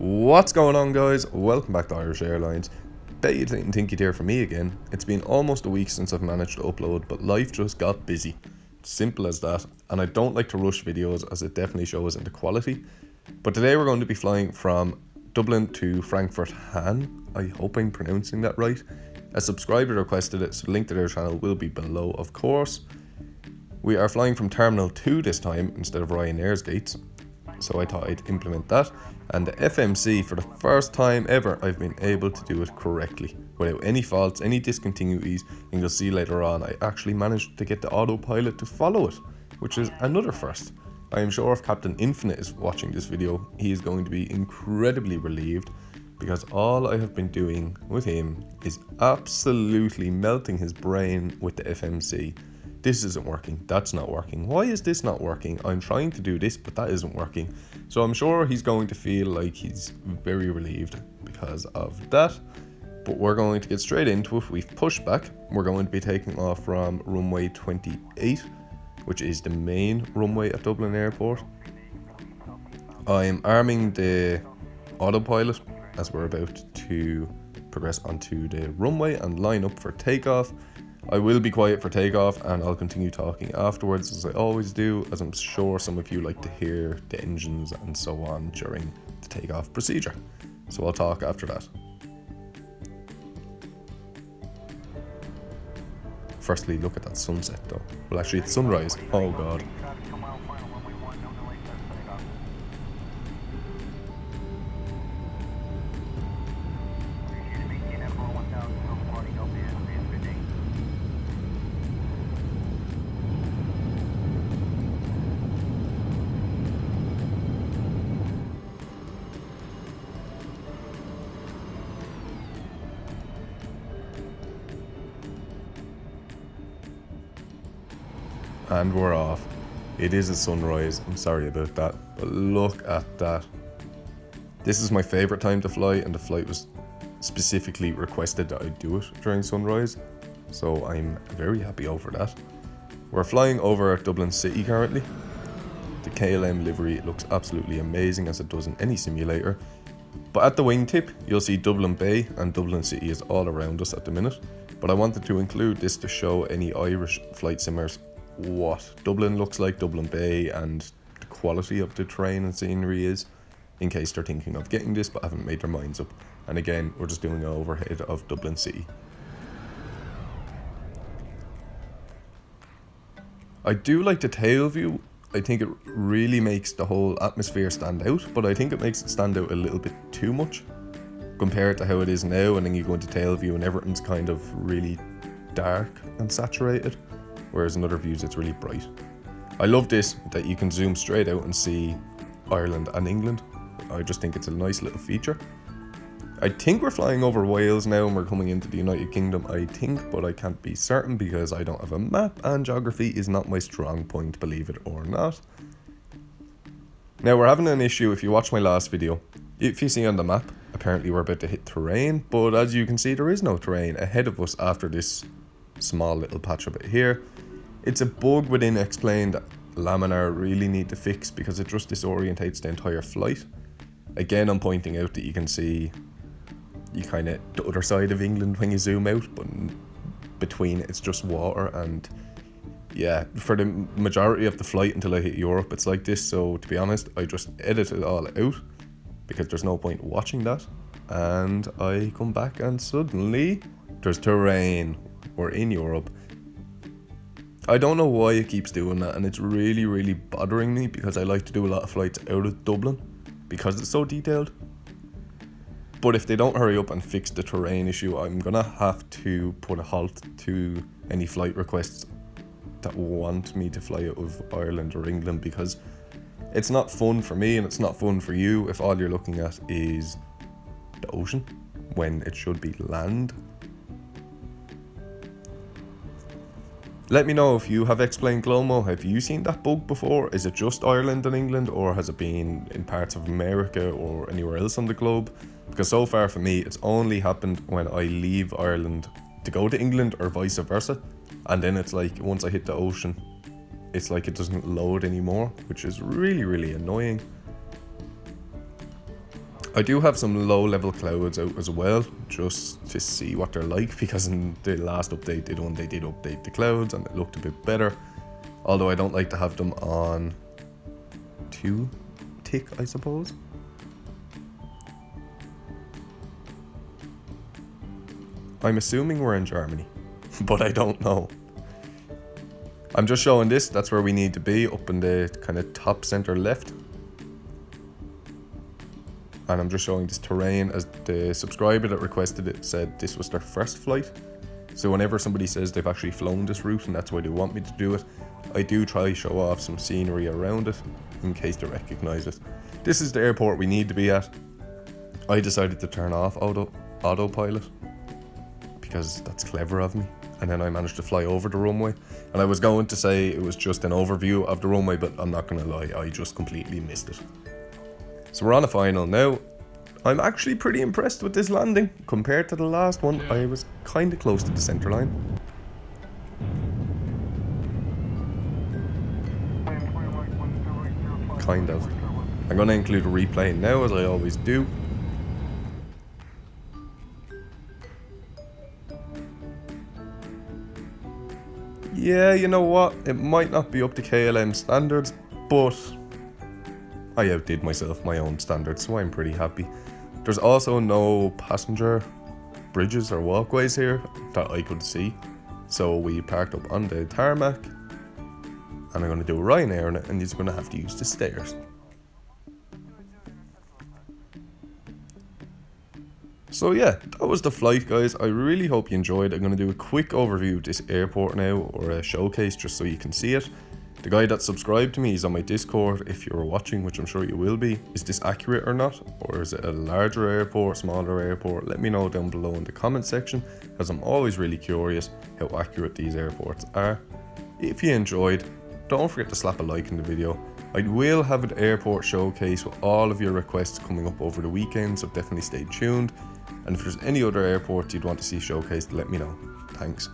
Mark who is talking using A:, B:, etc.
A: What's going on, guys? Welcome back to Irish Airlines. Bet you didn't think you'd hear from me again. It's been almost a week since I've managed to upload, but life just got busy. Simple as that. And I don't like to rush videos as it definitely shows in the quality. But today we're going to be flying from Dublin to Frankfurt Hahns. I hope I'm pronouncing that right. A subscriber requested it, so the link to their channel will be below, of course. We are flying from Terminal 2 this time instead of Ryanair's gates, so I thought I'd implement that. And the FMC, for the first time ever, I've been able to do it correctly without any faults, any discontinuities, and you'll see later on I actually managed to get the autopilot to follow it, which is another first. I am sure if Captain Infinite is watching this video, he is going to be incredibly relieved, because all I have been doing with him is absolutely melting his brain with the FMC. This isn't working, that's not working, why is this not working? I'm trying to do this, but that isn't working. So I'm sure he's going to feel like he's very relieved because of that. But we're going to get straight into it. We've pushed back. We're going to be taking off from runway 28, which is the main runway at Dublin Airport. I'm arming the autopilot as we're about to progress onto the runway and line up for takeoff. I will be quiet for takeoff and I'll continue talking afterwards, as I always do, as I'm sure some of you like to hear the engines and so on during the takeoff procedure. So I'll talk after that. Firstly, look at that sunset though. Well, actually it's sunrise. Oh god. And we're off. It is a sunrise, I'm sorry about that, but look at that. This is my favourite time to fly, and the flight was specifically requested that I do it during sunrise, so I'm very happy over that. We're flying over Dublin City currently. The KLM livery looks absolutely amazing, as it does in any simulator, but at the wingtip you'll see Dublin Bay, and Dublin City is all around us at the minute. But I wanted to include this to show any Irish flight simmers what Dublin looks like, Dublin Bay, and the quality of the terrain and scenery is, in case they're thinking of getting this but haven't made their minds up. And again, we're just doing an overhead of Dublin City. I do like the tail view. I think it really makes the whole atmosphere stand out, but I think it makes it stand out a little bit too much compared to how it is now, and then you go into tail view and everything's kind of really dark and saturated, whereas in other views it's really bright. I love this, that you can zoom straight out and see Ireland and England. I just think it's a nice little feature. I think we're flying over Wales now and we're coming into the United Kingdom, I think, but I can't be certain because I don't have a map and geography is not my strong point, believe it or not. Now we're having an issue if you watch my last video. If you see on the map, apparently we're about to hit terrain, but as you can see there is no terrain ahead of us after this small little patch of it here. It's a bug within Xplane that Laminar really need to fix because it just disorientates the entire flight. Again, I'm pointing out that you can see you kind of the other side of England when you zoom out, but between it's just water. And yeah, for the majority of the flight until I hit Europe it's like this, so to be honest I just edit it all out because there's no point watching that. And I come back and suddenly there's terrain. We're in Europe. I don't know why it keeps doing that, and it's really bothering me because I like to do a lot of flights out of Dublin because it's so detailed. But if they don't hurry up and fix the terrain issue, I'm gonna have to put a halt to any flight requests that want me to fly out of Ireland or England, because it's not fun for me and it's not fun for you if all you're looking at is the ocean when it should be land. Let me know if you have Xplane GloMo. Have you seen that bug before? Is it just Ireland and England, or has it been in parts of America or anywhere else on the globe? Because so far for me, it's only happened when I leave Ireland to go to England or vice versa. And then it's like, once I hit the ocean, it's like it doesn't load anymore, which is really annoying. I do have some low level clouds out as well, just to see what they're like, because in the last update they did update the clouds and it looked a bit better. Although I don't like to have them on too thick, I suppose. I'm assuming we're in Germany, but I don't know. I'm just showing this, that's where we need to be, up in the kind of top center left. And I'm just showing this terrain, as the subscriber that requested it said this was their first flight. So whenever somebody says they've actually flown this route and that's why they want me to do it, I do try to show off some scenery around it in case they recognize it. This is the airport we need to be at. I decided to turn off autopilot because that's clever of me. And then I managed to fly over the runway. And I was going to say it was just an overview of the runway, but I'm not going to lie, I just completely missed it. So we're on a final now. I'm actually pretty impressed with this landing. Compared to the last one, I was kind of close to the center line. Kind of. I'm going to include a replay now, as I always do. Yeah, you know what? It might not be up to KLM standards, but I outdid myself, my own standards, so I'm pretty happy. There's also no passenger bridges or walkways here that I could see. So we parked up on the tarmac, and I'm going to do a Ryanair on it, and he's going to have to use the stairs. So yeah, that was the flight, guys. I really hope you enjoyed. I'm going to do a quick overview of this airport now, or a showcase, just so you can see it. The guy that subscribed to me is on my Discord, if you're watching, which I'm sure you will be. Is this accurate or not? Or is it a larger airport, smaller airport? Let me know down below in the comment section, as I'm always really curious how accurate these airports are. If you enjoyed, don't forget to slap a like in the video. I will have an airport showcase with all of your requests coming up over the weekend, so definitely stay tuned. And if there's any other airports you'd want to see showcased, let me know. Thanks.